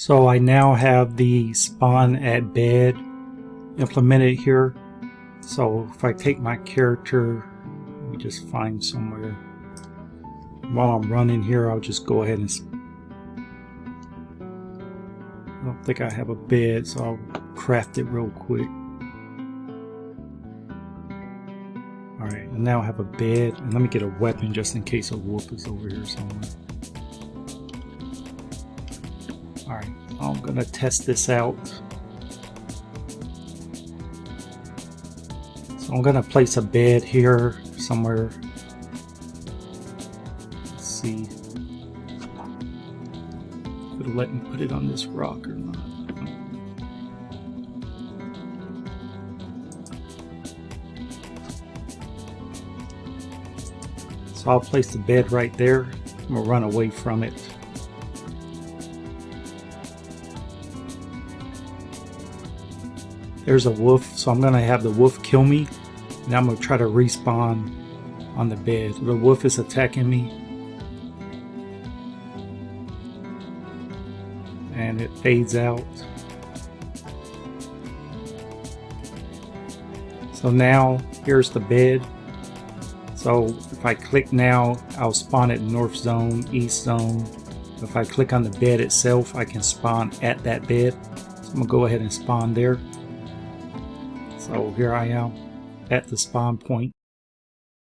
So I now have the spawn at bed implemented here. So if I take my character, let me just find somewhere. While I'm running here, I'll just go ahead and... I don't think I have a bed, so I'll craft it real quick. Alright, and now I have a bed. And let me get a weapon just in case a wolf is over here somewhere. Alright, I'm gonna test this out. So I'm gonna place a bed here somewhere. Let's see if it'll let me put it on this rock or not. So I'll place the bed right there. I'm gonna run away from it. There's a wolf, so I'm gonna have the wolf kill me, and I'm gonna try to respawn on the bed. The wolf is attacking me, and it fades out. So now here's the bed. So if I click now, I'll spawn at north zone, east zone. If I click on the bed itself, I can spawn at that bed. So I'm gonna go ahead and spawn there. So here I am at the spawn point.